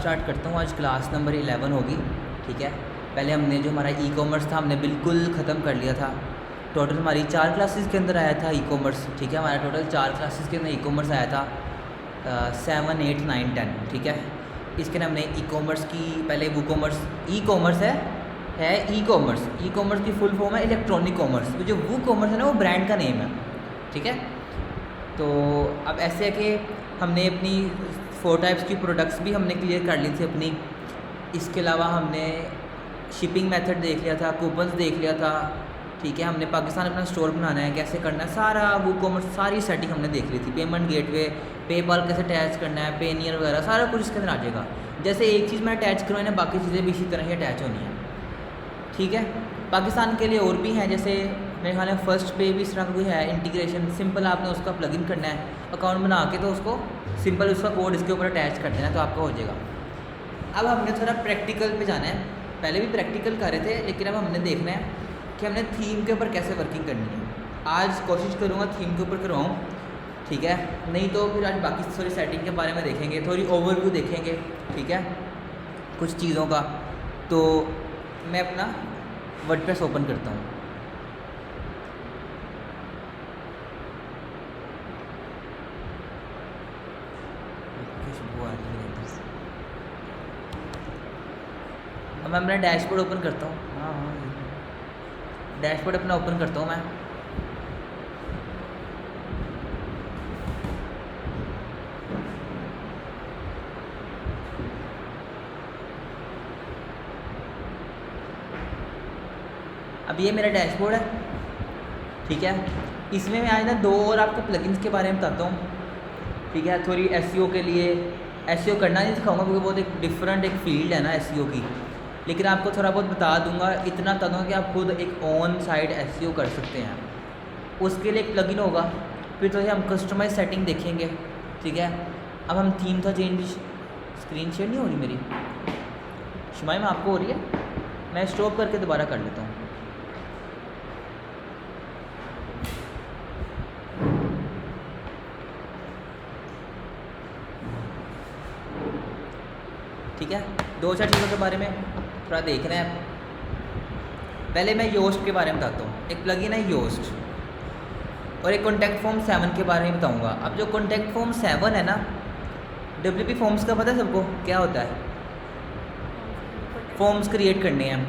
Start करता हूँ। आज क्लास नंबर 11 होगी, ठीक है। पहले हमने जो हमारा ई कॉमर्स था हमने बिल्कुल ख़त्म कर लिया था। टोटल हमारी 4 क्लासेस के अंदर आया था ई कॉमर्स, ठीक है। हमारा टोटल 4 क्लासेस के अंदर ई कॉमर्स आया था 7, 8, 9, 10, ठीक है। इसके अंदर हमने ई कॉमर्स की पहले वो कॉमर्स ई कॉमर्स है ई कॉमर्स की फुल फॉर्म है इलेक्ट्रॉनिक कॉमर्स। तो जो वो कॉमर्स है ना वो ब्रांड का नेम है, ठीक है। तो अब ऐसे है कि हमने अपनी 4 टाइप्स की प्रोडक्ट्स भी हमने क्लियर कर ली थी अपनी। इसके अलावा हमने शिपिंग मेथड देख लिया था, कूपन्स देख लिया था, ठीक है। हमने पाकिस्तान अपना स्टोर बनाना है, कैसे करना है, सारा वो कॉमर्स सारी सेटिंग हमने देख ली थी। पेमेंट गेटवे, पेपाल कैसे अटैच करना है, पेनियर वगैरह सारा कुछ इसके अंदर आ जाएगा। जैसे एक चीज़ मैं अटैच करूँ ना बाकी चीज़ें भी इसी तरह ही अटैच होनी है, ठीक है। पाकिस्तान के लिए और भी हैं, जैसे मेरे ख्याल में फर्स्ट पे भी इस तरह का कोई है इंटीग्रेशन। सिंपल आपने उसका प्लगइन करना है अकाउंट बना के, तो उसको सिंपल उसका कोड इसके ऊपर अटैच कर देना तो आपका हो जाएगा। अब हमने थोड़ा प्रैक्टिकल पे जाना है। पहले भी प्रैक्टिकल कर रहे थे, लेकिन अब हमने देखना है कि हमने थीम के ऊपर कैसे वर्किंग करनी है। आज कोशिश करूँगा थीम के ऊपर करवाऊँ, ठीक है। नहीं तो फिर आज बाकी थोड़ी सेटिंग के बारे में देखेंगे, थोड़ी ओवरव्यू देखेंगे, ठीक है, कुछ चीज़ों का। तो मैं अपना वर्डप्रेस ओपन करता हूँ। अब मैं अपना डैशबोर्ड ओपन करता हूँ। डैशबोर्ड अपना ओपन करता हूँ मैं। अब ये मेरा डैशबोर्ड है, ठीक है। इसमें मैं आज ना 2 और आपको प्लगइन्स के बारे में बताता हूँ, ठीक है। थोड़ी एसईओ के लिए, एसईओ करना नहीं सिखाऊंगा क्योंकि बहुत एक डिफरेंट एक फील्ड है ना एसईओ की, लेकिन आपको थोड़ा बहुत बता दूंगा। इतना बता दूंगा कि आप खुद एक ऑन साइट एसईओ कर सकते हैं। उसके लिए एक प्लगइन होगा, फिर तो हम कस्टमाइज सेटिंग देखेंगे, ठीक है। अब हम थीम था चेंज, स्क्रीन शेयर नहीं हो रही मेरी शिमाई में, आपको हो रही है? मैं स्टॉप करके दोबारा कर लेता हूँ। ठीक है, 2-4 चीज़ों के बारे में थोड़ा देखना है। पहले मैं योस्ट के बारे में बताता हूँ। एक प्लगइन है योस्ट, और एक कॉन्टैक्ट फॉर्म 7 के बारे में बताऊँगा। अब जो कॉन्टैक्ट फॉर्म 7 है ना, WP फॉर्म्स का पता है सबको क्या होता है? फॉर्म्स क्रिएट करने हैं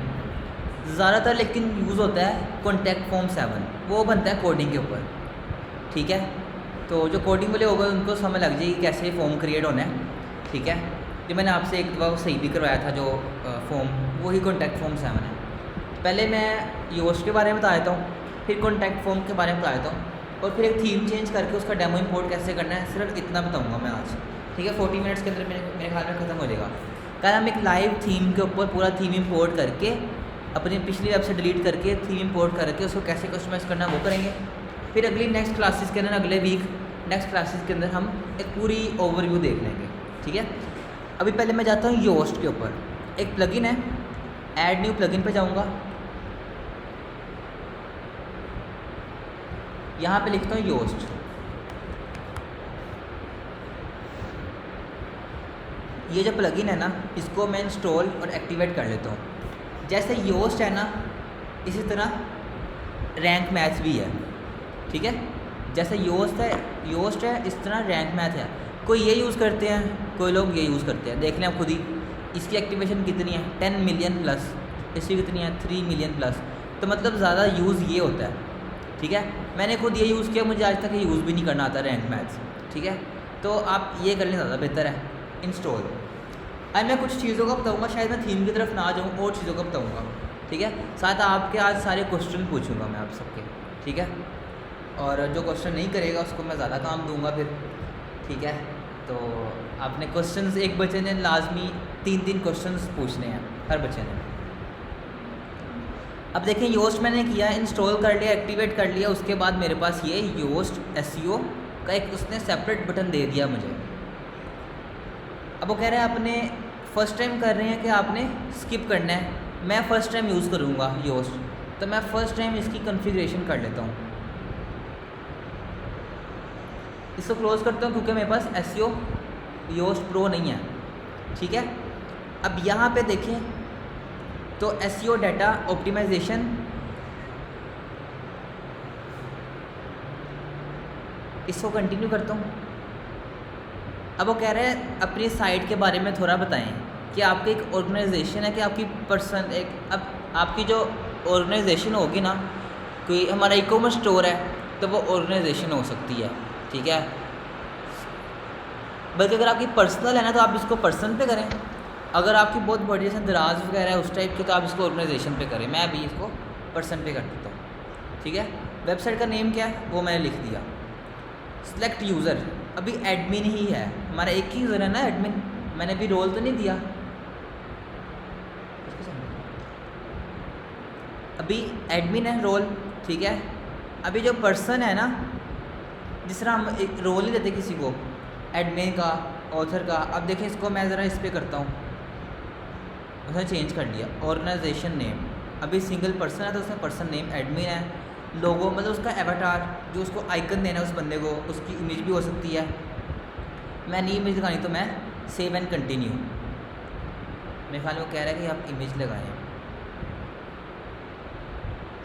ज़्यादातर, लेकिन यूज़ होता है कॉन्टैक्ट फॉर्म 7। वो बनता है कोडिंग के ऊपर, ठीक है। तो जो कोडिंग वाले होगा उनको समझ लग जाएगी कैसे फॉर्म क्रिएट होना है, ठीक है। जो मैंने आपसे एक दफ़ा सही भी करवाया था जो फॉर्म, वही कॉन्टैक्ट फॉर्म 7 है। पहले मैं योस्ट के बारे में बता देता हूँ, फिर कॉन्टैक्ट फॉर्म के बारे में बता देता हूँ, और फिर एक थीम चेंज करके उसका डेमो इंपोर्ट कैसे करना है, सिर्फ इतना बताऊँगा मैं आज, ठीक है। 40 मिनट्स के अंदर मेरे ख्याल में ख़त्म हो जाएगा। कल हम एक लाइव थीम के ऊपर पूरा थीम इंपोर्ट करके अपनी पिछली वेब से डिलीट करके थीम इंपोर्ट करके उसको कैसे कस्टमाइज़ करना है वो करेंगे। फिर अगली नेक्स्ट क्लासेस के अंदर, अगले वीक नेक्स्ट क्लासेस के अंदर हम एक पूरी ओवरव्यू देख लेंगे, ठीक है। अभी पहले मैं जाता हूँ योस्ट के ऊपर। एक प्लगइन है, ऐड न्यू प्लगइन पे जाऊँगा, यहाँ पे लिखता हूँ योस्ट। ये जो प्लगइन है ना, इसको मैं इंस्टॉल और एक्टिवेट कर लेता हूँ। जैसे योस्ट है ना, इसी तरह रैंक मैथ भी है, ठीक है। जैसे योस्ट है इस तरह रैंक मैथ है। कोई ये यूज़ करते हैं, कोई लोग ये यूज़ करते हैं। देख लें आप खुद ही, इसकी एक्टिवेशन कितनी है 10 मिलियन प्लस, इसकी कितनी है 3 मिलियन प्लस। तो मतलब ज़्यादा यूज़ ये होता है, ठीक है। मैंने खुद ये यूज़ किया, मुझे आज तक ये यूज़ भी नहीं करना आता रैंक मैथ्स, ठीक है। तो आप ये कर लें, ज़्यादा बेहतर है इंस्टॉल। आज मैं कुछ चीज़ों का बताऊँगा, शायद मैं थीम की तरफ ना जाऊँ, और चीज़ों का बताऊँगा, ठीक है। साथ आपके आज सारे क्वेश्चन पूछूँगा मैं आप सबके, ठीक है। और जो क्वेश्चन नहीं करेगा उसको मैं ज़्यादा काम दूँगा फिर, ठीक है। तो आपने क्वेश्चंस, एक बच्चे ने लाजमी 3-3 क्वेश्चंस पूछने हैं हर बच्चे ने। अब देखें योस्ट मैंने किया, इंस्टॉल कर लिया, एक्टिवेट कर लिया। उसके बाद मेरे पास ये योस्ट एसईओ का एक उसने सेपरेट बटन दे दिया मुझे। अब वो कह रहे हैं आपने फ़र्स्ट टाइम कर रहे हैं कि आपने स्किप करना है। मैं फ़र्स्ट टाइम यूज़ करूँगा योस्ट, तो मैं फ़र्स्ट टाइम इसकी कॉन्फ़िगरेशन कर लेता हूँ। इसको क्लोज़ करता हूँ क्योंकि मेरे पास एसईओ योस्ट प्रो नहीं है, ठीक है। अब यहाँ पे देखें तो एसईओ डाटा ऑप्टिमाइजेशन, इसको कंटिन्यू करता हूँ। अब वो कह रहे हैं अपनी साइट के बारे में थोड़ा बताएं कि आपकी एक ऑर्गेनाइजेशन है कि आपकी पर्सन एक, अब आपकी जो ऑर्गेनाइजेशन होगी ना, कोई हमारा ई कॉमर्स स्टोर है तो वो ऑर्गेनाइजेशन हो सकती है, ठीक है। बल्कि अगर आपकी पर्सनल है ना तो आप इसको पर्सन पे करें, अगर आपकी बहुत बड़ी जैसे दराज वगैरह है उस टाइप की तो आप इसको ऑर्गेनाइजेशन पे करें। मैं अभी इसको पर्सन पे कर देता हूँ, ठीक है। वेबसाइट का नेम क्या है वो मैंने लिख दिया। सिलेक्ट यूज़र, अभी एडमिन ही है हमारा, एक ही यूज़र है ना एडमिन, मैंने अभी रोल तो नहीं दिया। अभी एडमिन है रोल, ठीक है। अभी जो पर्सन है ना, जिस तरह हम एक रोल नहीं देते किसी को, एडमिन का, ऑथर का। अब देखें इसको मैं ज़रा इस पर करता हूँ, उसने चेंज कर लिया। ऑर्गेनाइजेशन नेम, अभी सिंगल पर्सन है तो उसमें पर्सन नेम एडमिन है। लोगो मतलब उसका एवाटार, जो उसको आइकन देना है उस बंदे को, उसकी इमेज भी हो सकती है। मैं नहीं इमेज लगानी तो मैं सेव एंड कंटिन्यू, मेरे ख्याल में वो कह रहा है कि आप इमेज लगाएं।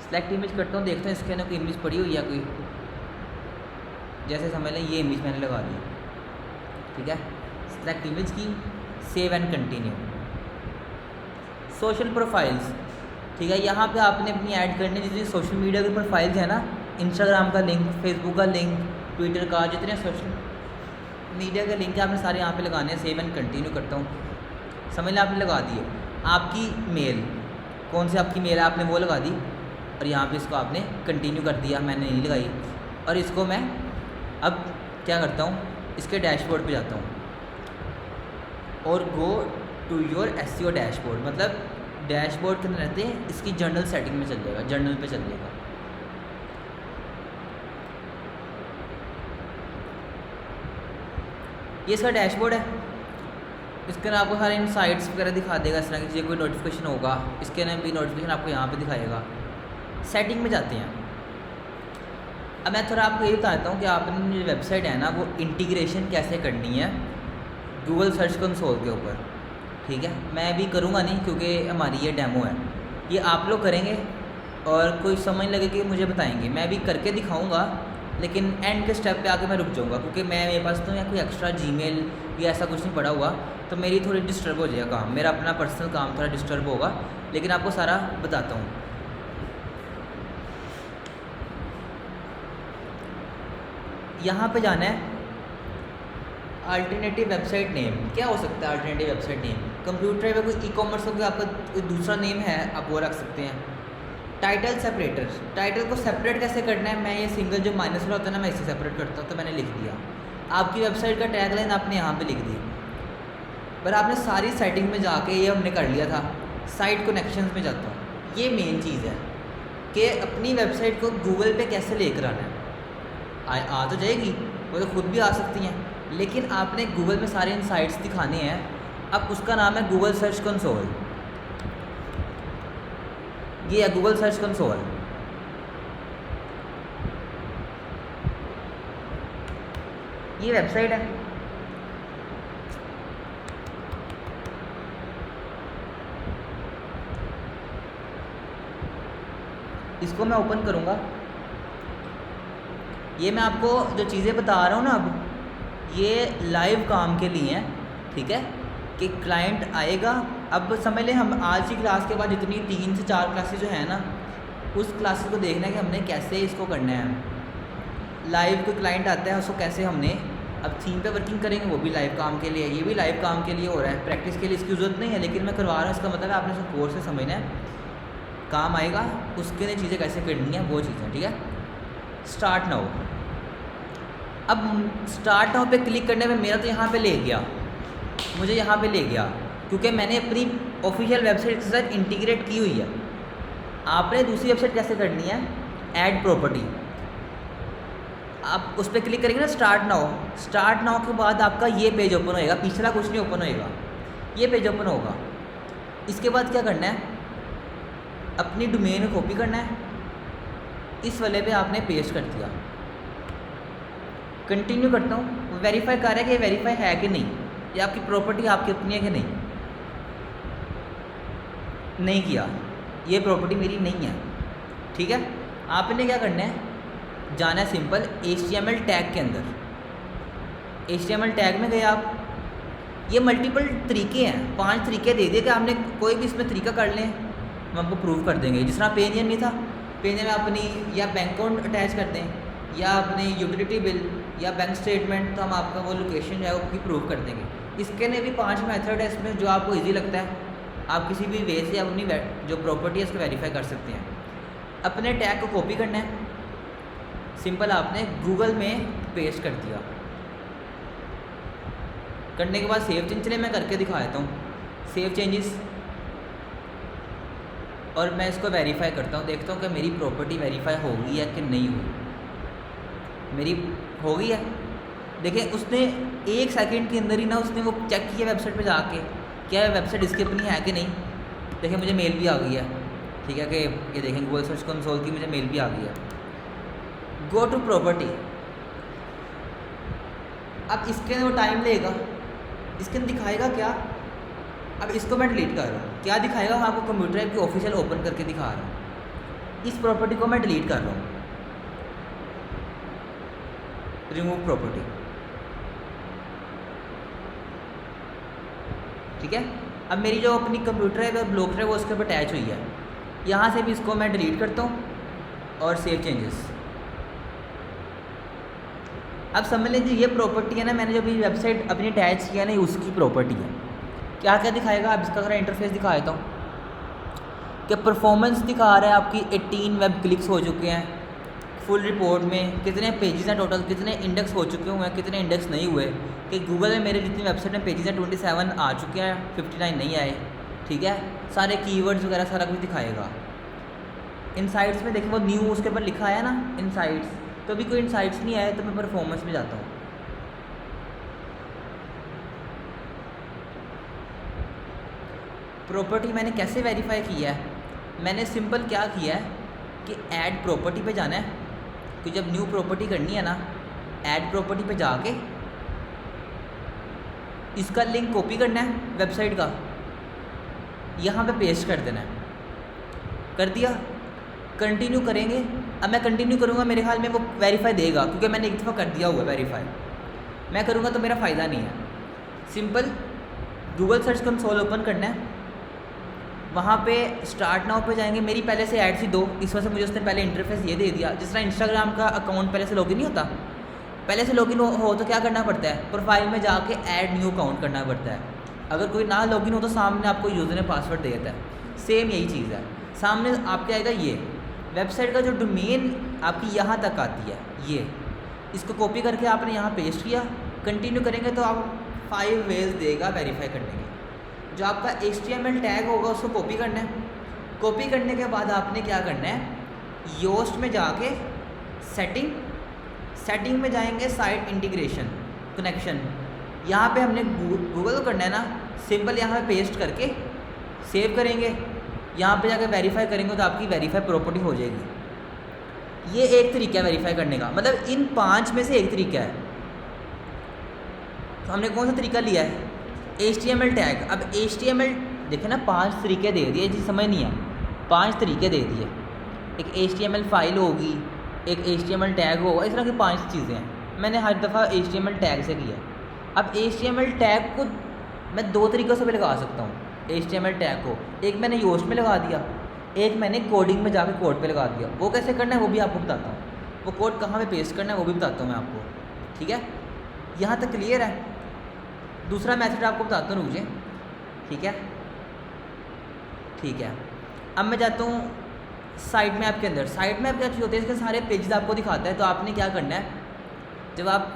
सेलेक्ट इमेज करता हूँ, देखते हैं इसके अंदर कोई इमेज पड़ी हुई है कोई, जैसे समझ लें ये इमेज मैंने लगा दी, ठीक है। सेलेक्ट इमेज की, save and continue. Social profiles, ठीक है। यहाँ पे आपने अपनी ऐड करनी जितनी सोशल मीडिया के प्रोफाइल्स है ना, इंस्टाग्राम का लिंक, फेसबुक का लिंक, ट्विटर का, जितने सोशल मीडिया के लिंक है आपने सारे यहाँ पे लगाने हैं। सेव एंड कंटिन्यू करता हूँ, समझ लें आपने लगा दिए। आपकी मेल, कौन सी आपकी मेल है आपने वो लगा दी, और यहाँ पे इसको आपने कंटिन्यू कर दिया, मैंने नहीं लगाई। और इसको मैं अब क्या करता हूँ, इसके डैशबोर्ड पे जाता हूँ और go to your SEO dashboard, मतलब डैशबोर्ड के अंदर रहते हैं, इसकी जर्नल सेटिंग में चल जाएगा, जर्नल पे चल जाएगा। ये इसका डैशबोर्ड है, इसके अंदर आपको सारे इनसाइट्स वगैरह दिखा देगा। इस तरह की कोई नोटिफिकेशन होगा इसके अंदर भी नोटिफिकेशन आपको यहाँ पे दिखाएगा। सेटिंग में जाते हैं। अब मैं थोड़ा आपको ये बताता हूँ कि आपने जो वेबसाइट है ना वो इंटीग्रेशन कैसे करनी है गूगल सर्च कंसोल के ऊपर, ठीक है। मैं भी करूँगा नहीं क्योंकि हमारी ये डेमो है, ये आप लोग करेंगे और कोई समझ लगे कि मुझे बताएंगे, मैं भी करके दिखाऊँगा, लेकिन एंड के स्टेप पे आके मैं रुक जाऊँगा क्योंकि मेरे पास तो या कोई एक्स्ट्रा जीमेल या ऐसा कुछ नहीं पड़ा हुआ, तो मेरी थोड़ी डिस्टर्ब हो जाएगा काम, मेरा अपना पर्सनल काम थोड़ा डिस्टर्ब होगा, लेकिन आपको सारा बताता हूँ। यहाँ पे जाना है, अल्टरनेटिव वेबसाइट नेम, क्या हो सकता है अल्टरनेटिव वेबसाइट नेम? कंप्यूटर में कोई ई कॉमर्स हो गया, आपका कोई दूसरा नेम है आप वो रख सकते हैं। टाइटल सेपरेटर, टाइटल को सेपरेट कैसे करना है, मैं ये सिंगल जो माइनस वाला होता है ना मैं इसे सेपरेट करता हूँ, तो मैंने लिख दिया। आपकी वेबसाइट का टैगलाइन आपने यहाँ पे लिख दी, पर आपने सारी सेटिंग में जाके ये हमने कर लिया था। साइट कनेक्शंस में जाता हूँ, ये मेन चीज़ है कि अपनी वेबसाइट को गूगल पे कैसे लेकर आना है। आ तो जाएगी, वो तो खुद भी आ सकती हैं, लेकिन आपने गूगल में सारे इनसाइट्स दिखाने हैं। अब उसका नाम है गूगल सर्च कंसोल, ये है गूगल सर्च कंसोल। ये वेबसाइट है, इसको मैं ओपन करूँगा। ये मैं आपको जो चीज़ें बता रहा हूँ ना अब ये लाइव काम के लिए हैं, ठीक है, कि क्लाइंट आएगा। अब समझ लें हम आज की क्लास के बाद जितनी 3 से 4 क्लासेस जो है ना, उस क्लासेस को देखना है कि हमने कैसे इसको करना है। लाइव कोई क्लाइंट आता है उसको कैसे हमने अब थीम पे वर्किंग करेंगे, वो भी लाइव काम के लिए, ये भी लाइव काम के लिए हो रहा है। प्रैक्टिस के लिए इसकी ज़रूरत नहीं है, लेकिन मैं करवा रहा हूँ, इसका मतलब है आपने इसको कोर्स से समझना है, काम आएगा, उसके लिए चीज़ें कैसे करनी है वो चीज़ें, ठीक है। स्टार्ट नाउ, अब स्टार्ट नाउ पे क्लिक करने में मेरा तो यहाँ पे ले गया, मुझे यहाँ पे ले गया क्योंकि मैंने अपनी ऑफिशियल वेबसाइट के साथ इंटीग्रेट की हुई है। आपने दूसरी वेबसाइट कैसे करनी है, ऐड प्रॉपर्टी, आप उस पर क्लिक करेंगे ना स्टार्ट नाउ। स्टार्ट नाउ के बाद आपका ये पेज ओपन होएगा, पिछला कुछ नहीं ओपन होएगा, ये पेज ओपन होगा। इसके बाद क्या करना है, अपनी डोमेन को कॉपी करना है, इस वाले पे आपने पेस्ट कर दिया। कंटिन्यू करता हूँ, वेरीफाई कर रहा है कि वेरीफाई है कि नहीं, ये आपकी प्रॉपर्टी आपकी अपनी है कि नहीं। नहीं किया, ये प्रॉपर्टी मेरी नहीं है, ठीक है। आपने क्या करना है, जाना है सिंपल HTML टैग के अंदर। HTML टैग में गए आप, ये मल्टीपल तरीके हैं, 5 तरीके दे दिए कि आपने कोई भी इसमें तरीका कर लें, हम आपको प्रूव कर देंगे। जिस तरह पेनियन नहीं था, पेनियन में अपनी या बैंक अकाउंट अटैच कर दें या अपनी यूटिलिटी बिल या बैंक स्टेटमेंट, तो हम आपका वो लोकेशन जो है वो प्रूव कर देंगे। इसके लिए भी 5 मेथड है इसमें, जो आपको ईजी लगता है आप किसी भी वे से अपनी जो प्रॉपर्टी है उसको वेरीफाई कर सकते हैं। अपने टैग को कॉपी करना है, सिंपल आपने गूगल में पेस्ट कर दिया। करने के बाद सेव चेंज, चले मैं करके दिखा देता हूँ, सेव चेंजेस, और मैं इसको वेरीफाई करता हूँ, देखता हूँ कि मेरी प्रॉपर्टी वेरीफाई हो गई है कि नहीं हुई। मेरी हो गई है, देखें उसने 1 सेकंड के अंदर ही ना उसने वो चेक किया वेबसाइट पे जाके, क्या वेबसाइट इसकी अपनी है कि नहीं। देखें मुझे मेल भी आ गई है, ठीक है, कि ये देखें गूगल सर्च कंसोल की मुझे मेल भी आ गई है। गो टू प्रॉपर्टी, अब इसके अंदर वो टाइम लेगा, इसके अंदर दिखाएगा क्या। अब इसको मैं डिलीट कर रहा हूँ, क्या दिखाएगा, मैं आपको कंप्यूटर ऐप की ऑफिशियल ओपन करके दिखा रहा हूँ। इस प्रॉपर्टी को मैं डिलीट कर रहा हूँ, रिमूव प्रॉपर्टी, ठीक है। अब मेरी जो अपनी कंप्यूटर है ब्लॉक है वो उसके ऊपर अटैच हुई है, यहाँ से भी इसको मैं डिलीट करता हूँ और सेव चेंजेस। अब समझ लीजिए ये प्रॉपर्टी है ना, मैंने जो भी वेबसाइट अपनी अटैच किया ना, उसकी प्रॉपर्टी है। क्या क्या दिखाएगा, अब इसका अगर इंटरफेस दिखा देता हूँ कि परफॉर्मेंस दिखा रहा है आपकी 18 वेब क्लिक्स हो चुके हैं, फुल रिपोर्ट में कितने पेजेस हैं टोटल, कितने इंडेक्स हो चुके हुए हैं, कितने इंडेक्स नहीं हुए, कि गूगल में मेरे जितनी वेबसाइट में पेजेस हैं 27 आ चुके हैं, 59 नहीं आए, ठीक है। सारे कीवर्ड्स वगैरह सारा कुछ दिखाएगा। इनसाइट्स में देखिए वो न्यू उसके ऊपर लिखा है ना इनसाइट्स, तो अभी कोई इनसाइट्स नहीं आए, तो मैं परफॉर्मेंस में जाता हूँ। प्रॉपर्टी मैंने कैसे वेरीफाई किया है, मैंने सिंपल क्या किया है कि ऐड प्रॉपर्टी पे जाना है, कि जब न्यू प्रॉपर्टी करनी है ना, ऐड प्रॉपर्टी पे जाके इसका लिंक कॉपी करना है वेबसाइट का, यहाँ पे पेस्ट कर देना है। कर दिया, कंटिन्यू करेंगे। अब मैं कंटिन्यू करूँगा, मेरे ख्याल में वो वेरीफाई देगा, क्योंकि मैंने एक दफ़ा कर दिया हुआ वेरीफाई। मैं करूँगा तो मेरा फ़ायदा नहीं है। Simple Google search console open करना है, वहाँ पे स्टार्ट नाउ पे जाएंगे। मेरी पहले से ऐड थी 2, इस वजह से मुझे उसने पहले इंटरफेस ये दे दिया। जिस तरह इंस्टाग्राम का अकाउंट पहले से लॉगिन नहीं होता, पहले से लॉगिन हो तो क्या करना पड़ता है, प्रोफाइल में जाके ऐड न्यू अकाउंट करना पड़ता है। अगर कोई ना लॉगिन हो तो सामने आपको यूज़र ने पासवर्ड दे देता है। सेम यही चीज़ है, सामने आपके आएगा ये वेबसाइट का जो डोमेन आपकी यहाँ तक आती है, ये इसको कॉपी करके आपने यहाँ पेस्ट किया। कंटिन्यू करेंगे तो आप 5 वेज देगा वेरीफाई करने के। जो आपका HTML टैग होगा उसको कॉपी करना है। कॉपी करने के बाद आपने क्या करना है, योस्ट में जाके सेटिंग में जाएंगे, साइट इंटीग्रेशन कनेक्शन, यहाँ पे हमने गूगल को करना है ना, सिंपल यहाँ पे पेस्ट करके सेव करेंगे, यहाँ पे जाके वेरीफाई करेंगे तो आपकी वेरीफाई प्रॉपर्टी हो जाएगी। ये एक तरीका है वेरीफाई करने का, मतलब इन 5 में से एक तरीका है। तो हमने कौन सा तरीका लिया है, HTML टैग। अब HTML देखे ना 5 तरीके दे दिए, जी समझ नहीं है, 5 तरीके दे दिए। एक HTML फाइल होगी, एक HTML टैग होगा, इस तरह की 5 चीज़ें हैं। मैंने हर दफ़ा HTML टैग से किया। अब HTML टैग को मैं 2 तरीक़ों से भी लगा सकता हूँ। HTML टैग को एक मैंने योस्ट में लगा दिया, एक मैंने कोडिंग में जाके कोड पे लगा दिया। वो कैसे करना है वो भी आपको बताता हूँ, वो कोड कहाँ पे पेस्ट करना है वो भी बताता हूँ मैं आपको, ठीक है। यहाँ तक क्लियर है। दूसरा मेथड आपको बताता हूँ, रुक ठीक है, ठीक है। अब मैं जाता हूँ साइट मैप के अंदर। साइट मैप क्या चीज़ होती है, इसके सारे पेजेस आपको दिखाता है। तो आपने क्या करना है, जब आप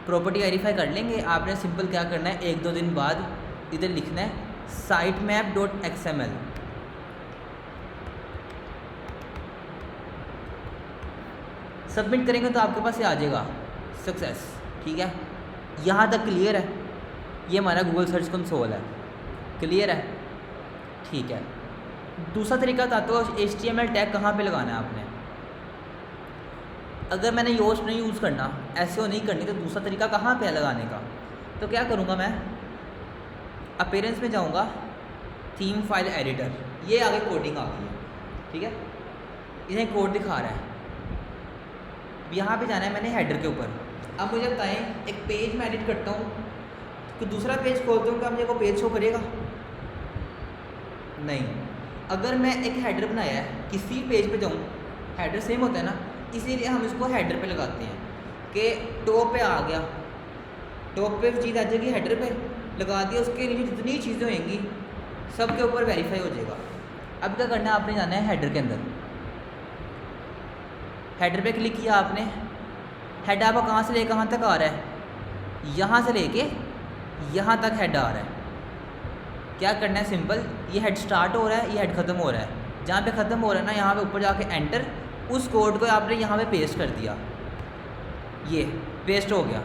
प्रॉपर्टी वेरीफाई कर लेंगे, आपने सिंपल क्या करना है, 1-2 दिन बाद इधर लिखना है sitemap.xml। सबमिट करेंगे तो आपके पास ये आ जाएगा सक्सेस, ठीक है। यहाँ तक क्लियर है, ये हमारा गूगल सर्च कंसोल है, क्लियर है, ठीक है। दूसरा तरीका था तो HTML टैग कहाँ पे लगाना है आपने। अगर मैंने योस्ट नहीं यूज़ करना, SEO नहीं करनी, तो दूसरा तरीका कहाँ पे है लगाने का। तो क्या करूँगा मैं, अपीयरेंस में जाऊँगा, थीम फाइल एडिटर, ये आगे कोडिंग आ गई है, ठीक है। इन्हें कोड दिखा रहा है, यहाँ पे जाना है मैंने हेडर के ऊपर। अब मुझे बताएं, एक पेज मैं एडिट करता हूँ तो दूसरा पेज खोलता हूँ, क्या मुझे वो पेज शो करेगा? नहीं। अगर मैं एक हेडर बनाया है, किसी पेज पे जाऊँ, हेडर सेम होता है ना, इसीलिए हम इसको हेडर पे लगाते हैं कि टॉप पे आ गया, टॉप पे चीज़ आ जाएगी, हेडर पे लगा दिया, उसके नीचे जितनी चीज़ें होंगी सब के ऊपर वेरीफाई हो जाएगा। अब क्या करना है, आपने जाना है हेडर के अंदर, हेडर पे क्लिक किया आपने, हेड आपका कहाँ से ले कहाँ तक आ रहा है? यहाँ से लेके यहाँ तक हेड आ रहा है। क्या करना है, सिंपल, ये हेड स्टार्ट हो रहा है, ये हेड ख़त्म हो रहा है, जहाँ पे ख़त्म हो रहा है ना, यहाँ पे ऊपर जाके एंटर, उस कोड को आपने यहाँ पे पेस्ट कर दिया, ये पेस्ट हो गया।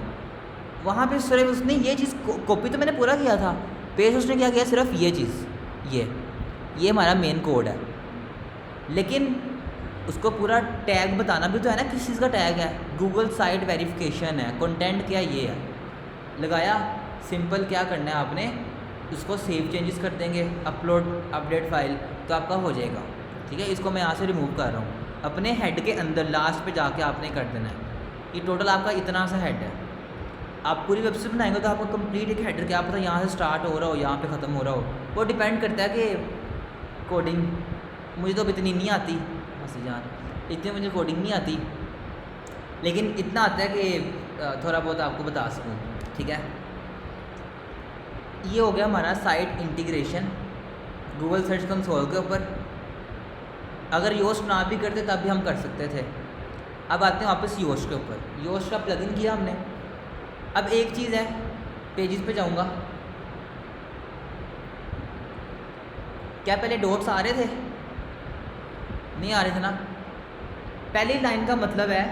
वहाँ पे सिर्फ उसने ये चीज़ कॉपी तो मैंने पूरा किया था, पेस्ट उसने क्या किया, सिर्फ ये चीज़, ये हमारा मेन कोड है, लेकिन उसको पूरा टैग बताना भी तो है ना, किस चीज़ का टैग है, गूगल साइट वेरिफिकेशन है, कंटेंट क्या ये है, लगाया। सिंपल क्या करना है आपने, उसको सेव चेंजेस कर देंगे, अपलोड अपडेट फाइल, तो आपका हो जाएगा, ठीक है। इसको मैं यहाँ से रिमूव कर रहा हूँ, अपने हेड के अंदर लास्ट पे जाके आपने कर देना है। ये टोटल आपका इतना सा हेड है। आप पूरी वेबसाइट बनाएंगे तो आपको कंप्लीट एक हेडर, क्या पता यहाँ से स्टार्ट हो रहा हो, यहाँ पे ख़त्म हो रहा हो, वो डिपेंड करता है कि कोडिंग, मुझे तो अब इतनी नहीं आती हंसी जान, इतनी मुझे कोडिंग नहीं आती, लेकिन इतना आता है कि थोड़ा बहुत आपको बता सकूँ, ठीक है। ये हो गया हमारा site integration Google search console के ऊपर। अगर योस्ट ना भी करते तब भी हम कर सकते थे। अब आते हैं वापस योस्ट के ऊपर, योस्ट का प्लगइन किया हमने। अब एक चीज़ है, पेजेस पे जाऊंगा, क्या पहले डॉट्स आ रहे थे? नहीं आ रहे थे ना। पहली लाइन का मतलब है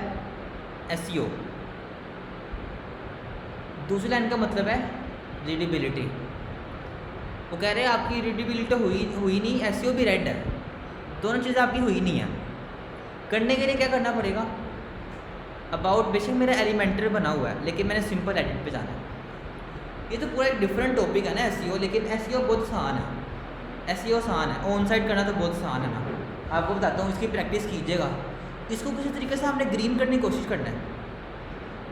एसईओ, दूसरी लाइन का मतलब है रीडेबिलिटी। वो कह रहे हैं आपकी रीडेबिलिटी हुई नहीं, एसईओ भी रेड है, दोनों चीज़ें आपकी हुई नहीं है। करने के लिए क्या करना पड़ेगा, अबाउट, बेशक मेरा एलिमेंटरी बना हुआ है लेकिन मैंने सिंपल एडिट पे जाना है। ये तो पूरा एक डिफरेंट टॉपिक है ना एसईओ, लेकिन एसईओ बहुत आसान है, एसईओ आसान है, ऑन साइट करना तो बहुत आसान है ना। आपको बताता हूँ, इसकी प्रैक्टिस कीजिएगा, इसको किसी तरीके से आपने ग्रीन करने की कोशिश करना है।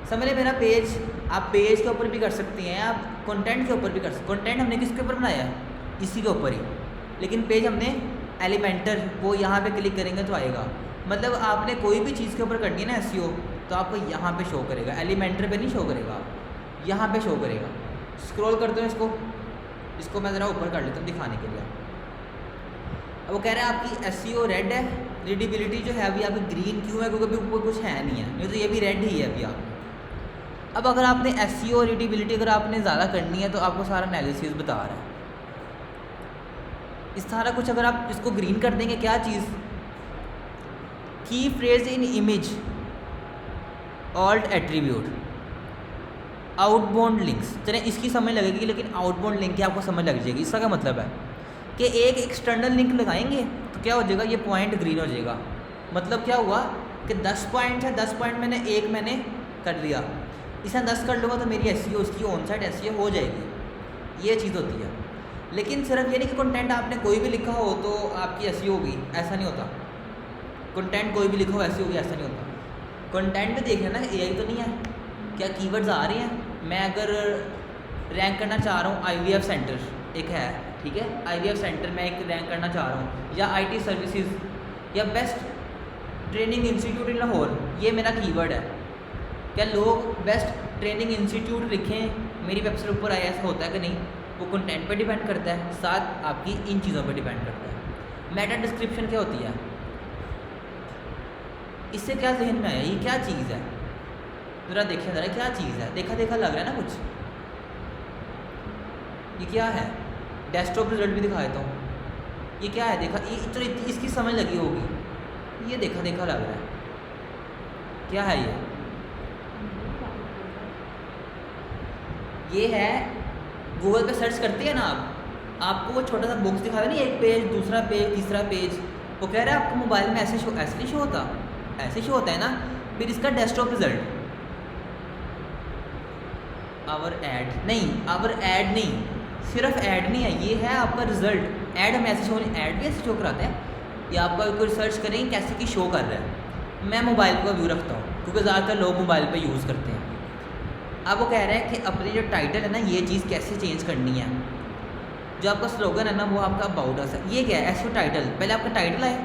समझ लें मेरा पेज, आप पेज के ऊपर भी कर सकते हैं, आप कंटेंट के ऊपर भी कर सकते हैं। कंटेंट हमने किसके ऊपर बनाया है, इसी के ऊपर ही, लेकिन पेज हमने एलिमेंटर, वो यहाँ पे क्लिक करेंगे तो आएगा। मतलब आपने कोई भी चीज़ के ऊपर करनी है ना एसईओ, तो आपको यहाँ पे शो करेगा, एलिमेंटर पे नहीं शो करेगा, यहाँ पे शो करेगा। स्क्रॉल करते हो इसको मैं ज़रा ऊपर कर लेता हूँ दिखाने के लिए। अब वो कह रहे हैं आपकी एसईओ रेड है, रीडेबिलिटी जो है अभी आपकी ग्रीन क्यों है, क्योंकि अभी ऊपर कुछ है नहीं है, नहीं तो ये भी रेड ही है अभी आप। अब अगर आपने एसईओ रीडेबिलिटी अगर आपने ज़्यादा करनी है तो आपको सारा एनालिसिस बता रहा है। इस सारा कुछ अगर आप इसको ग्रीन कर देंगे, क्या चीज़, की phrase in image, alt attribute, outbound links. चलें इसकी समझ लगेगी, लेकिन आउटबाउंड लिंक की आपको समझ लग जाएगी। इसका क्या मतलब है कि एक एक्सटर्नल लिंक लगाएंगे तो क्या हो जाएगा, ये पॉइंट ग्रीन हो जाएगा। मतलब क्या हुआ कि 10 पॉइंट है, 10 पॉइंट मैंने कर लिया, इसे 10 कर लूँगा तो मेरी एसईओ, उसकी ऑन साइट एसईओ हो जाएगी। ये चीज़ होती है। लेकिन सिर्फ ये नहीं कि कंटेंट आपने कोई भी लिखा हो तो आपकी एसईओ होगी, ऐसा नहीं होता। कंटेंट कोई भी लिखा हो एसईओ होगी, ऐसा नहीं होता। कंटेंट भी देखना ना, एआई तो नहीं है, क्या कीवर्ड्स आ रही हैं। मैं अगर रैंक करना चाह रहा हूँ, आईवीएफ सेंटर एक है, ठीक है, आईवीएफ सेंटर में एक रैंक करना चाह रहा हूँ, या आईटी सर्विसेज, या बेस्ट ट्रेनिंग इंस्टीट्यूट इन लाहौर, ये मेरा कीवर्ड है। क्या लोग बेस्ट ट्रेनिंग इंस्टीट्यूट लिखें मेरी वेबसाइट ऊपर आए, ऐसा होता है कि नहीं? वो कंटेंट पे डिपेंड करता है, साथ आपकी इन चीज़ों पे डिपेंड करता है। मेटा डिस्क्रिप्शन क्या होती है, इससे क्या जहन में आया, ये क्या चीज़ है, ज़रा देखिए ज़रा क्या चीज़ है, देखा देखा लग रहा है ना कुछ। ये क्या है, डेस्कटॉप रिजल्ट भी दिखा देता हूँ, ये क्या है, देखा, ये तो इसकी समझ लगी होगी, ये देखा देखा लग रहा है, क्या है ये है गूगल पे सर्च करते हैं ना आपको वो छोटा सा बॉक्स दिखा रहा है नहीं, एक पेज, दूसरा पेज, तीसरा पेज, वो कह रहा है आपको मोबाइल में ऐसे नहीं शो होता, ऐसे शो होता है ना। फिर इसका डेस्कटॉप रिजल्ट, आवर ऐड नहीं, सिर्फ ऐड नहीं है, ये है आपका रिजल्ट। ऐड हम ऐसे शो नहीं, ऐड भी ऐसे शो कराते हैं या आपका कोई सर्च करेंगे कैसे की शो कर रहा है। मैं मोबाइल का व्यू रखता हूँ क्योंकि ज़्यादातर लोग मोबाइल पे यूज़ करते हैं। अब वो कह रहे हैं कि अपने जो टाइटल है ना ये चीज़ कैसे चेंज करनी है। जो आपका स्लोगन है ना वो आपका अबाउट अस है। ये क्या है, एसईओ टाइटल, पहले आपका टाइटल आए,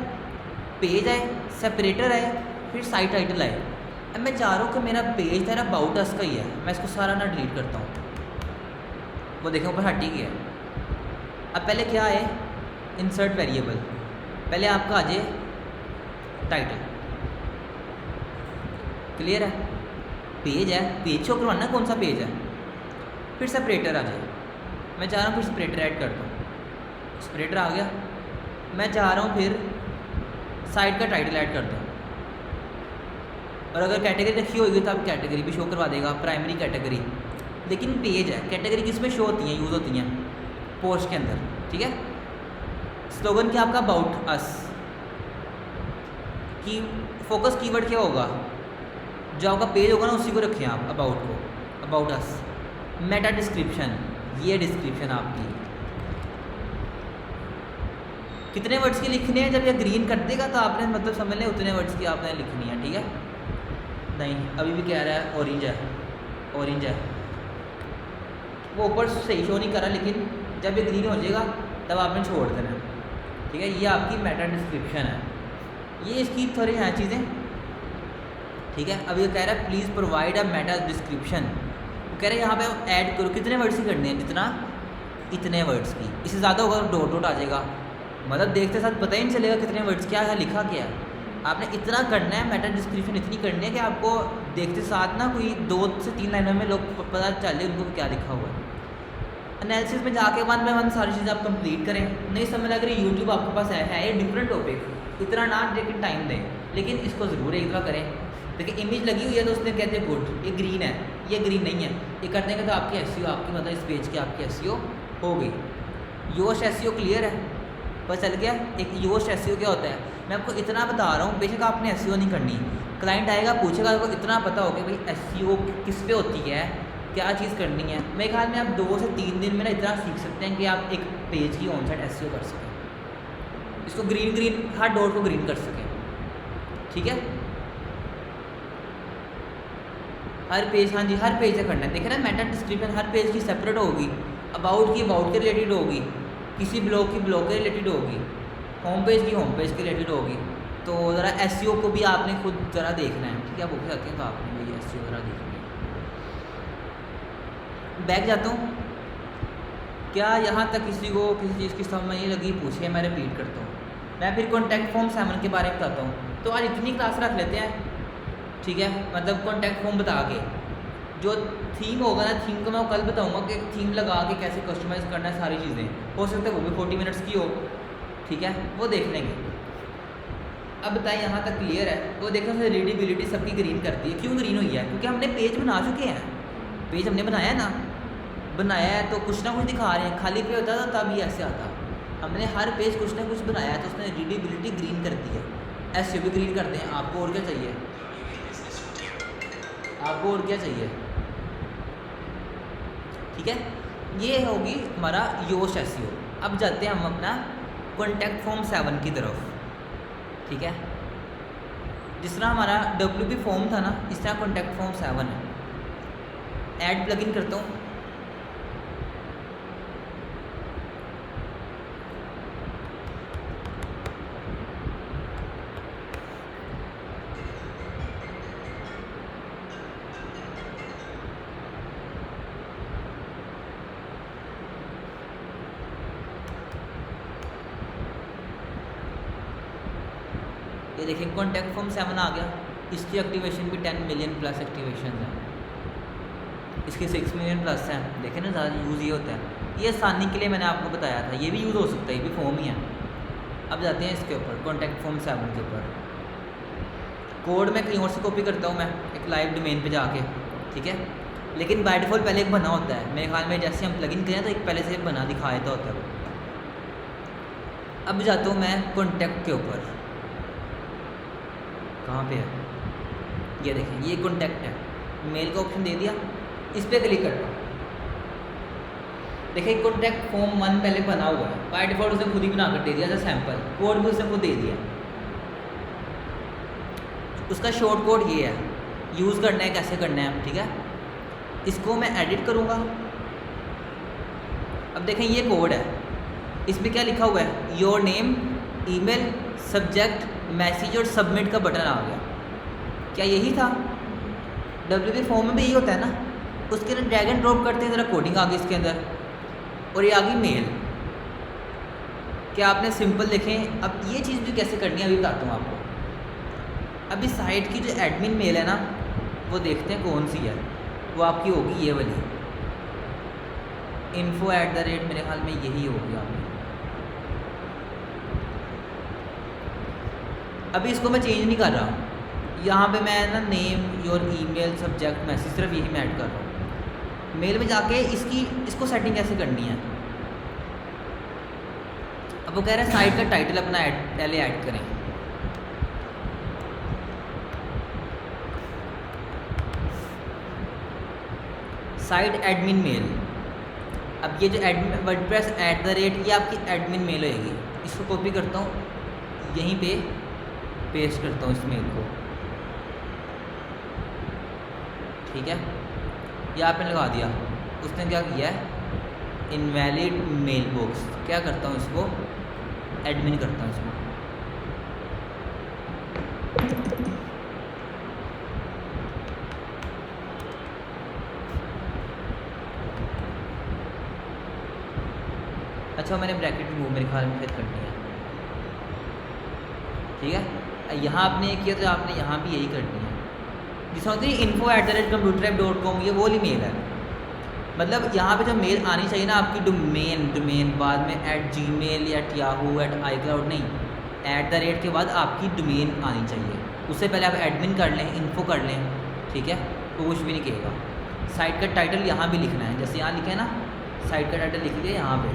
पेज आए, सेपरेटर आए, फिर साइड टाइटल आए। अब मैं चाह रहा हूँ कि मेरा पेज तेरा अबाउट अस का ही है, मैं इसको सारा ना डिलीट करता हूँ। वो देखें ऊपर हट ही गया। अब पहले क्या है, इंसर्ट वेरिएबल, पहले आपका आ जाए टाइटल, क्लियर है, पेज है, पेज शो करवाना कौन सा पेज है, फिर सेपरेटर आ जाए। मैं चाह रहा हूँ फिर सेपरेटर ऐड कर दूँ, सेपरेटर आ गया। मैं चाह रहा हूँ फिर साइड का टाइटल ऐड कर दूँ, और अगर कैटेगरी रखी होगी तो आप कैटेगरी भी शो करवा देगा, प्राइमरी कैटेगरी। लेकिन पेज है, कैटेगरी किस में शो होती हैं, यूज़ होती हैं पोस्ट के अंदर, ठीक है। स्लोगन क्या आपका अबाउट अस की, फोकस कीवर्ड क्या होगा, जो आपका पेज होगा ना उसी को रखें आप, अबाउट को, अबाउट अस। मेटा डिस्क्रिप्शन, ये डिस्क्रिप्शन आपकी कितने वर्ड्स की लिखनी है, जब ये ग्रीन कर देगा तो आपने मतलब समझ लें उतने वर्ड्स की आपने लिखनी है, ठीक है। नहीं अभी भी कह रहा है ऑरेंज है, ऑरेंज है, वो ऊपर सही शो नहीं कर रहा, लेकिन जब ये ग्रीन हो जाएगा तब आपने छोड़ देना, ठीक है। ये आपकी मेटा डिस्क्रिप्शन है, ये इसकी थोड़ी हैं चीज़ें, ठीक है। अब ये कह रहा है please provide a Meta description, कह रहे हैं यहाँ पे ऐड करो, कितने वर्ड्स की करनी है, जितना इतने वर्ड्स की, इससे ज़्यादा होगा तो डॉट डॉट आ जाएगा, मतलब देखते साथ पता ही नहीं चलेगा कितने वर्ड्स क्या है, लिखा क्या है। आपने इतना करना है, मेटा डिस्क्रिप्शन इतनी करनी है कि आपको देखते साथ ना कोई 2 से 3 लाइनों में लोग पता चले उनको क्या लिखा हुआ है। एनालिसिस में जाके 1 बाय 1 सारी चीज़ें आप कंप्लीट करें। नहीं समझ अगर यूट्यूब आपके पास है ये डिफरेंट टॉपिक, इतना ना लेकिन टाइम दें, लेकिन इसको ज़रूर एक दफ़ा करें। देखिए इमेज लगी हुई है तो उसने कहते हैं गुड, ये ग्रीन है, ये ग्रीन नहीं है, ये कर देंगे तो आपकी एसईओ, आपकी मतलब इस पेज की आपकी एसईओ हो गई। योस्ट एसईओ क्लियर है, पता चल गया। एक योस्ट एसईओ क्या होता है, मैं आपको इतना बता रहा हूँ, बेशक आपने एसईओ नहीं करनी, क्लाइंट आएगा पूछेगा, आपको इतना पता हो कि भाई एसईओ किस पे होती है, क्या चीज़ करनी है। मेरे ख्याल में आप 2 से 3 दिन में ना इतना सीख सकते हैं कि आप एक पेज की ऑन साइड एसईओ कर सकें, इसको ग्रीन ग्रीन हर डॉट को ग्रीन कर सकें, ठीक है। हर पेज, हाँ जी हर पेज से करना है। देखें ना मेटा डिस्क्रिप्शन हर पेज की सेपरेट होगी, अबाउट की अबाउट के रिलेटेड होगी, किसी ब्लॉग की ब्लॉग के रिलेटेड होगी, होम पेज की होम पेज के रिलेटेड होगी। तो ज़रा एसईओ को भी आपने खुद ज़रा देखना है, ठीक है। आप ओके आते हैं तो आपने भी एसईओ ज़रा देखना है। बैक जाता हूँ, क्या यहाँ तक किसी को किसी चीज़ की समझ नहीं लगी पूछिए, मैं रिपीट करता हूँ। मैं फिर कॉन्टैक्ट फॉर्म 7 के बारे में बताता हूँ। तो आज इतनी क्लास रख लेते हैं, ठीक है, मतलब कॉन्टैक्ट फॉर्म बता के, जो थीम होगा ना, थीम को मैं कल बताऊंगा कि थीम लगा के कैसे कस्टमाइज़ करना है, सारी चीज़ें हो सकता है वो भी 40 मिनट्स की हो, ठीक है, वो देख लेंगे। अब बताएं यहाँ तक क्लियर है। वो देखो सर रीडेबिलिटी सबकी ग्रीन करती है, क्यों ग्रीन हुई है, क्योंकि हमने पेज बना चुके हैं, पेज हमने बनाया है ना, बनाया है तो कुछ ना कुछ दिखा रहे हैं। खाली पे होता था तब ये ऐसे आता, हमने हर पेज कुछ ना कुछ बनाया है तो उसने रीडेबिलिटी ग्रीन कर दी है। ऐसे भी ग्रीन करते हैं। आपको और क्या चाहिए, आपको और क्या चाहिए, ठीक है। ये होगी हमारा योस्ट एसईओ। अब जाते हैं हम अपना कॉन्टैक्ट फॉर्म 7 की तरफ, ठीक है। जिस तरह हमारा WP फॉर्म था ना, इस तरह कॉन्टैक्ट फॉर्म 7 है। ऐड प्लगइन करता हूँ, ये देखिए कॉन्टैक्ट फॉर्म 7 आ गया। इसकी एक्टिवेशन भी 10 मिलियन प्लस एक्टिवेशन है, इसके 6 मिलियन प्लस हैं। देखें ना ज़्यादा यूज़ ये होता है, ये आसानी के लिए मैंने आपको बताया था, ये भी यूज़ हो सकता है, ये भी फॉर्म ही है। अब जाते हैं इसके ऊपर कॉन्टैक्ट फॉर्म 7 के ऊपर। कोड मैं कहीं और से कॉपी करता हूँ, मैं एक लाइव डोमेन पे जाके, ठीक है। लेकिन बाय डिफ़ॉल्ट पहले एक बना होता है, मेरे ख्याल में जैसे हम प्लगइन करें तो एक पहले से बना दिखा देता होता है। अब जाता हूँ मैं कॉन्टैक्ट के ऊपर, कहाँ पे है, ये देखें ये कॉन्टैक्ट है, मेल का ऑप्शन दे दिया, इस पर क्लिक करता हूँ। देखिए कॉन्टैक्ट फॉर्म 1 पहले बना हुआ है, बाय डिफॉल्ट उसने खुद ही बना कर दे दिया एज सैम्पल, कोड भी उसने खुद दे दिया। उसका शॉर्ट कोड ये है, यूज़ करना है कैसे करना है, ठीक है। इसको मैं एडिट करूँगा। अब देखें ये कोड है, इसमें क्या लिखा हुआ है, your name, email, subject, message और सबमिट का बटन आ गया। क्या यही था? WP फॉर्म में भी यही होता है ना, उसके अंदर ड्रैग एंड ड्रॉप करते हैं, ज़रा कोडिंग आ गई इसके अंदर, और ये आ गई मेल। क्या आपने सिंपल देखें। अब ये चीज़ भी कैसे करनी है अभी बताता हूँ आपको। अभी साइट की जो एडमिन मेल है ना, वो देखते हैं कौन सी है। वो आपकी होगी ये वाली, info@, मेरे ख्याल में यही होगी आपकी। अभी इसको मैं चेंज नहीं कर रहा, यहाँ पे मैं ना name, your email, subject, message, सिर्फ यही मैं ऐड कर रहा हूँ। मेल में जाके इसको सेटिंग कैसे करनी है। अब वो कह रहा है साइट का टाइटल अपना पहले ऐड करें। Site admin mail. अब ये जो एडमिन वर्डप्रेस @ ये आपकी एडमिन मेल होएगी। इसको कॉपी करता हूँ, यहीं पे पेस्ट करता हूँ इस मेल को, ठीक है। ये आपने लगा दिया। उसने क्या किया है, इनवैलिड मेल बॉक्स। क्या करता हूँ, इसको एडमिन करता हूँ इसमें। अच्छा मैंने ब्रैकेट रिमूव मेरे ख्याल में फिर करनी है, ठीक है। यहाँ आपने ये किया तो आपने यहाँ भी यही करनी है। जिस होती है info@computerlab.com, ये वो वाली मेल है। मतलब यहाँ पे जो मेल आनी चाहिए ना आपकी, डोमेन बाद में @gmail या yahoo @icloud नहीं, @ के बाद आपकी डोमेन आनी चाहिए। उससे पहले आप एडमिन कर लें, इन्फो कर लें, ठीक है, तो कुछ भी नहीं कहेगा। साइट का टाइटल यहाँ भी लिखना है, जैसे यहाँ लिखा है ना, साइट का टाइटल लिख लिया यहाँ पे।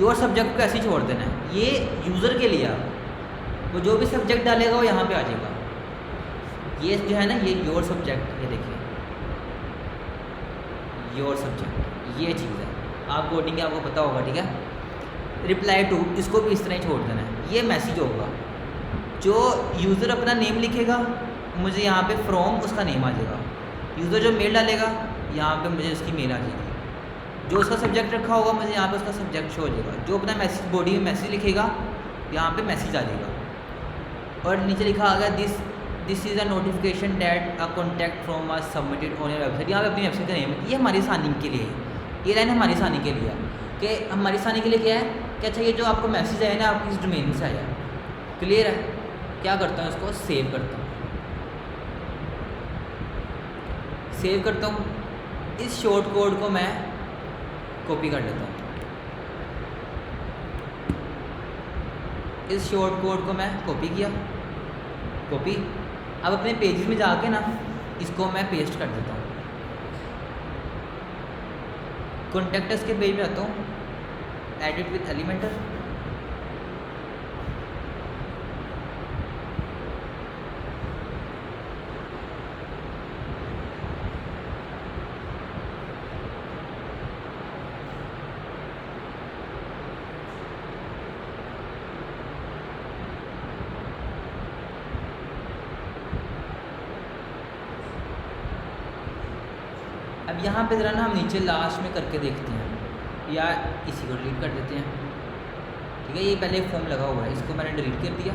योर सब्जेक्ट को ऐसे ही छोड़ देना है, ये यूज़र के लिए। वो जो भी सब्जेक्ट डालेगा वो यहाँ पे आ जाएगा। ये जो है ना, ये योर सब्जेक्ट, ये देखिए योर सब्जेक्ट, ये चीज़ है। आप कोडिंग के आपको पता होगा, ठीक है। रिप्लाई टू, इसको भी इस तरह ही छोड़ देना है। ये मैसेज होगा, जो यूज़र अपना नेम लिखेगा मुझे यहाँ पे फ्रॉम उसका नेम आ जाएगा। यूज़र जो मेल डालेगा यहाँ पे मुझे उसकी मेल आ जाएगी। जो उसका सब्जेक्ट रखा होगा मुझे यहाँ पे उसका सब्जेक्ट शो हो जाएगा। जो अपना मैसेज बॉडी में मैसेज लिखेगा यहाँ पे मैसेज आ जाएगा। और नीचे लिखा आ गया this is a notification that a contact from a submitted on your website. यहाँ पे अपनी वेबसाइट का नेम है। ये हमारी आसानी के लिए है, ये लाइन हमारी आसानी के लिए है कि हमारी आसानी के लिए क्या है कि अच्छा ये जो आपको मैसेज आया ना आपकी इस डोमेन से आया। क्लियर है। क्या करता हूँ, इसको सेव करता हूँ। सेव करता हूँ, इस शॉर्ट कोड को मैं कॉपी कर लेता हूँ। इस शॉर्ट कोड को मैं कॉपी किया, कॉपी। अब अपने पेजेस में जाके ना इसको मैं पेस्ट कर देता हूँ। कॉन्टैक्ट्स के पेज में आता हूँ, एडिट विथ एलिमेंटर, अब यहाँ पे ज़रा ना हम नीचे लास्ट में करके देखते हैं या इसी को डिलीट कर देते हैं, ठीक है। ये पहले फॉर्म लगा हुआ है, इसको मैंने डिलीट कर दिया।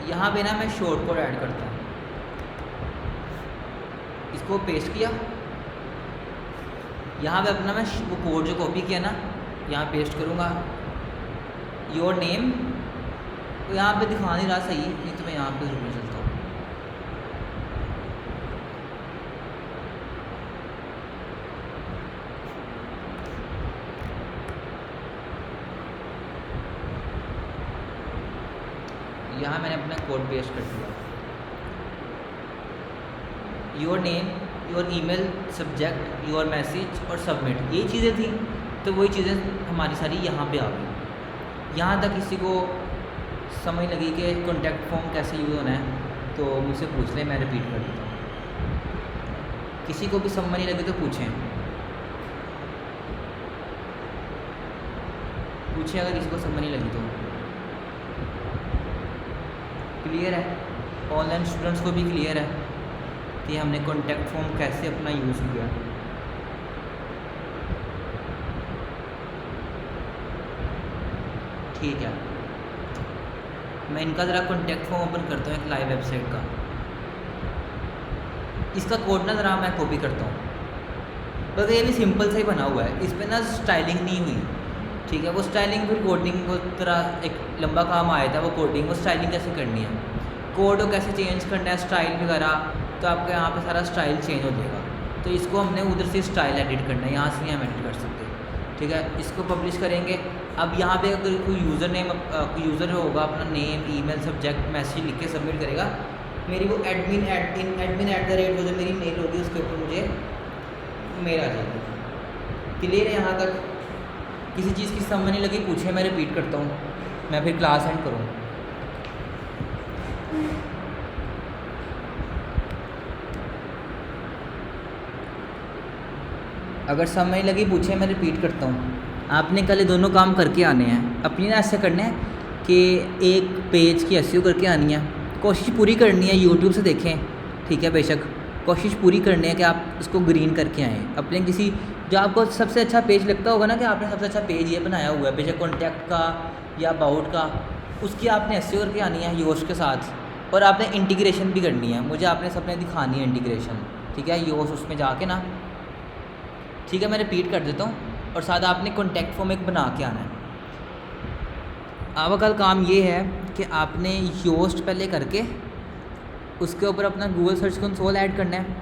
यहाँ पे ना मैं शॉर्ट कोड ऐड करता हूँ, इसको पेस्ट किया। यहाँ पे अपना मैं वो कोड जो कॉपी किया ना यहाँ पेस्ट करूँगा। योर नेम तो यहाँ पे दिखा नहीं रहा सही, नहीं तो मैं यहाँ पे ज़रूर चलता हूँ। यहाँ मैंने अपना कोड पेस्ट कर दिया। Your name, your email, subject, your message और सबमिट, ये चीज़ें थी। तो वही चीज़ें हमारी सारी यहाँ पे आ गई। यहाँ तक किसी को समझ लगी कि कॉन्टैक्ट फॉर्म कैसे यूज़ होना है तो मुझसे पूछ लें, मैं रिपीट कर देता हूँ। किसी को भी समझ नहीं लगे तो पूछें अगर किसी को समझ नहीं लगी तो। क्लियर है? ऑनलाइन स्टूडेंट्स को भी क्लियर है कि हमने कॉन्टैक्ट फॉर्म कैसे अपना यूज़ किया। ठीक है, मैं इनका ज़रा कॉन्टैक्ट फॉर्म ओपन करता हूँ एक लाइव वेबसाइट का। इसका कोड ना ज़रा मैं कॉपी करता हूँ। बस ये भी सिंपल से ही बना हुआ है, इस पर ना स्टाइलिंग नहीं हुई। ठीक है, वो स्टाइलिंग फिर कोडिंग को तरह एक लंबा काम आया था, वो कोडिंग वो स्टाइलिंग कैसे करनी है, कोड को कैसे चेंज करना है, स्टाइल वगैरह, तो आपका यहाँ पे सारा स्टाइल चेंज हो जाएगा। तो इसको हमने उधर से स्टाइल एडिट करना है, यहाँ से नहीं हम एडिट कर सकते। ठीक है, इसको पब्लिश करेंगे। अब यहाँ पे अगर कोई यूज़र नेम कोई यूज़र होगा अपना नेम ईमेल सब्जेक्ट मैसेज लिख के सबमिट करेगा, मेरी वो एडमिन @ वो जो मेरी मेल होगी उसके ऊपर मुझे मेल आ जाएगी। क्लियर है यहाँ तक? किसी चीज़ की समझ नहीं लगी पूछे, मैं रिपीट करता हूँ, मैं फिर क्लास एंड करूँ। अगर समझ नहीं लगी पूछे, मैं रिपीट करता हूँ। आपने कल ये दोनों काम करके आने हैं। अपनी ना ऐसे करना है कि एक पेज की एसईओ करके आनी है, कोशिश पूरी करनी है, यूट्यूब से देखें। ठीक है, बेशक कोशिश पूरी करनी है कि आप इसको ग्रीन करके आएँ। अपने किसी जो आपको सबसे अच्छा पेज लगता होगा ना कि आपने सबसे अच्छा पेज ये बनाया हुआ है, बेशक कॉन्टैक्ट का या अबाउट का, उसकी आपने एसईओ करके आनी है योस्ट के साथ। और आपने इंटीग्रेशन भी करनी है, मुझे आपने सबने दिखानी है इंटीग्रेशन। ठीक है, योस्ट उसमें जाके ना, ठीक है, मैं रिपीट कर देता हूँ। और साथ आपने कॉन्टैक्ट फॉर्म एक बना के आना है। अब कल काम ये है कि आपने योस्ट पहले करके उसके ऊपर अपना गूगल सर्च कंसोल ऐड करना है।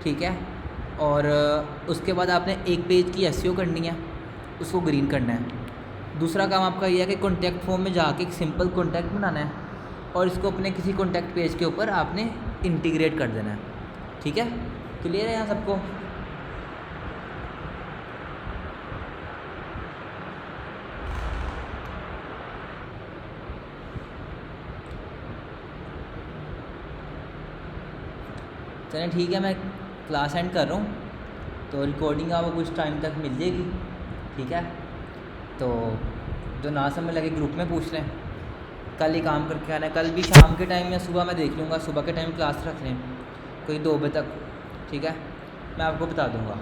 ठीक है, और उसके बाद आपने एक पेज की एसईओ करनी है, उसको ग्रीन करना है। दूसरा काम आपका ये है कि कॉन्टैक्ट फॉर्म में जाके एक सिंपल कॉन्टैक्ट बनाना है और इसको अपने किसी कॉन्टैक्ट पेज के ऊपर आपने इंटीग्रेट कर देना है। ठीक है, क्लियर है यहाँ सबको? चलें ठीक है, मैं क्लास एंड कर रहा हूँ, तो रिकॉर्डिंग आपको कुछ टाइम तक मिल जाएगी। ठीक है, तो जो ना समझ लगे ग्रुप में पूछ लें। कल ही काम करके आना है, कल भी शाम के टाइम या सुबह मैं देख लूँगा, सुबह के टाइम क्लास रख लें कोई 2 बजे तक। ठीक है, मैं आपको बता दूँगा।